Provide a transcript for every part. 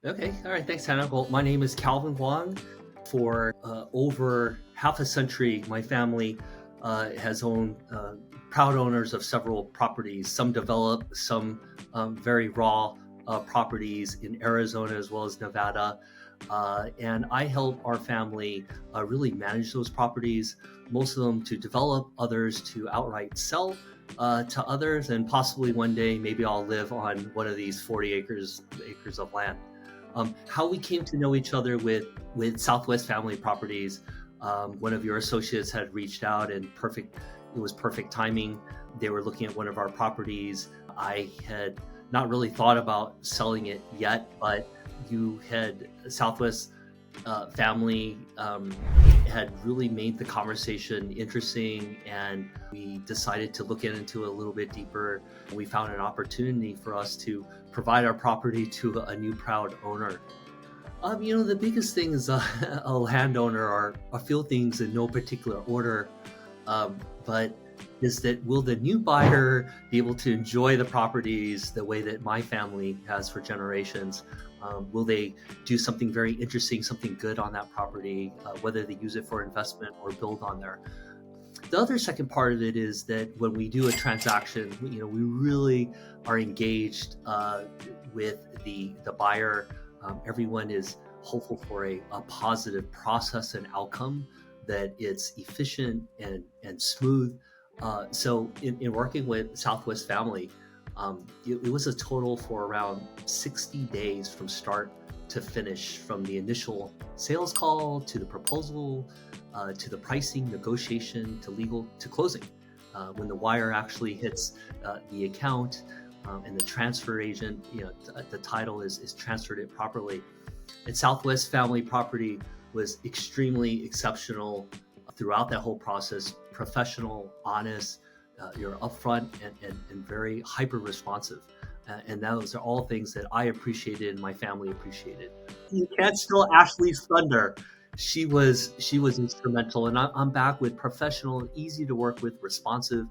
Okay, all right, thanks, Hannah. Well, my name is Calvin Huang. For over half a century, my family has owned proud owners of several properties. Some developed, some very raw properties in Arizona as well as Nevada. And I help our family really manage those properties, most of them to develop, others to outright sell to others, and possibly one day maybe I'll live on one of these 40 acres of land. How we came to know each other with Southwest Family Properties. One of your associates had reached out, and it was perfect timing. They were looking at one of our properties. I had not really thought about selling it yet, but you had Southwest family had really made the conversation interesting, and we decided to look into it a little bit deeper. We found an opportunity for us to provide our property to a new proud owner. The biggest thing is a landowner are a few things in no particular order, but is that will the new buyer be able to enjoy the properties the way that my family has for generations? Will they do something very interesting, something good on that property, whether they use it for investment or build on there? The other second part of it is that when we do a transaction, we really are engaged with the buyer. Everyone is hopeful for a positive process and outcome, that it's efficient and smooth. So in working with Southwest Family, it was a total for around 60 days from start to finish, from the initial sales call to the proposal, to the pricing, negotiation, to legal, to closing. When the wire actually hits the account, and the transfer agent, the title is transferred it properly. And Southwest Family Property was extremely exceptional throughout that whole process, professional, honest, you're upfront and very hyper responsive. And those are all things that I appreciated and my family appreciated. You can't steal Ashley's thunder. She was instrumental, and I'm back with professional, easy to work with, responsive.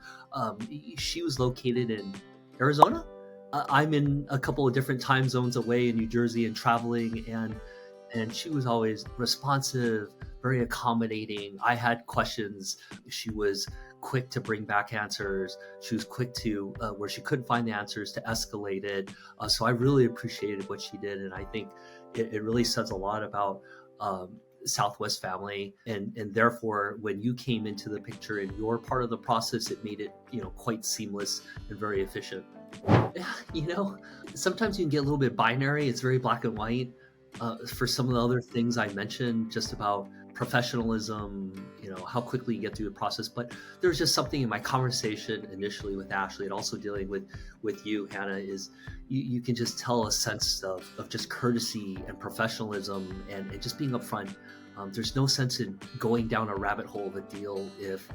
She was located in Arizona. I'm in a couple of different time zones away in New Jersey and traveling, and she was always responsive, very accommodating. I had questions. She was quick to bring back answers. She was quick to, where she couldn't find the answers, to escalate it. So I really appreciated what she did, and I think it really says a lot about Southwest Family, and therefore when you came into the picture in your part of the process, it made it quite seamless and very efficient. you know Sometimes you can get a little bit binary. It's very black and white. For some of the other things I mentioned, just about professionalism, how quickly you get through the process. But there's just something in my conversation initially with Ashley, and also dealing with you, Hannah, is you can just tell a sense of just courtesy and professionalism, and just being upfront. There's no sense in going down a rabbit hole of a deal if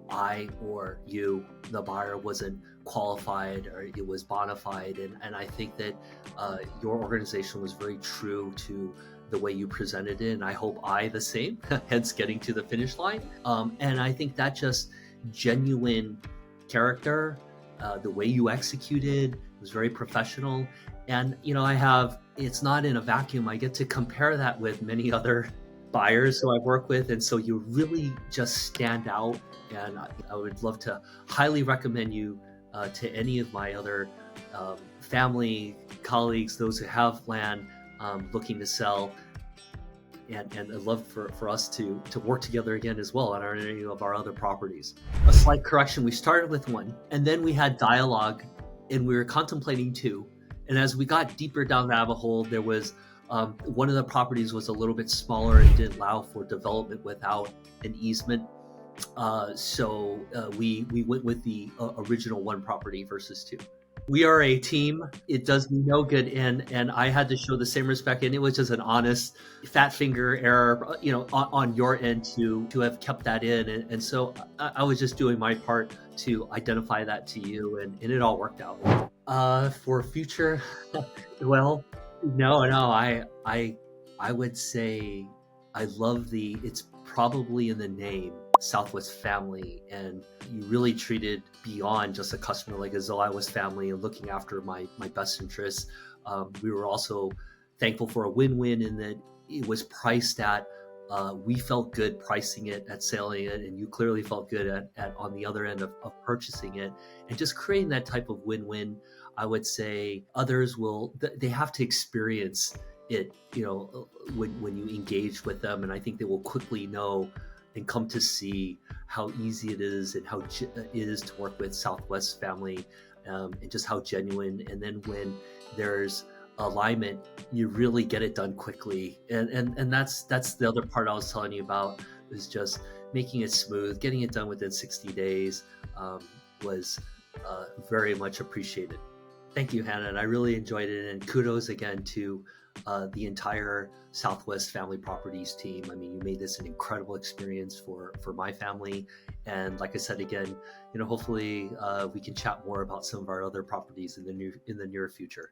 I or you, the buyer, wasn't qualified or it was bona fide. And I think that your organization was very true to the way you presented it. And I hope the same, hence getting to the finish line. And I think that just genuine character, the way you executed was very professional. And, it's not in a vacuum. I get to compare that with many other buyers who I work with. And so you really just stand out. And I would love to highly recommend you to any of my other family, colleagues, those who have land looking to sell. And I'd love for us to work together again as well on any of our other properties. A slight correction, we started with one, and then we had dialogue, and we were contemplating two. And as we got deeper down the rabbit hole, there was one of the properties was a little bit smaller and didn't allow for development without an easement. So we went with the original one property versus two. We are a team. It does me no good, and I had to show the same respect, and it was just an honest fat finger error, on your end to have kept that in, and so I was just doing my part to identify that to you, and it all worked out. For future, well, no, I would say I love it's probably in the name, Southwest Family, and you really treated beyond just a customer, like as though I was family and looking after my best interests. We were also thankful for a win-win in that it was priced at. We felt good pricing it at selling it, and you clearly felt good at on the other end of purchasing it, and just creating that type of win-win. I would say others will they have to experience it, when you engage with them, and I think they will quickly know and come to see how easy it is and how it is to work with Southwest family, and just how genuine. And then when there's alignment, you really get it done quickly. And that's the other part I was telling you about, is just making it smooth, getting it done within 60 days, was very much appreciated. Thank you, Hannah, and I really enjoyed it. And kudos again to the entire Southwest Family Properties team. I mean, you made this an incredible experience for my family. And like I said again, hopefully we can chat more about some of our other properties in the near future.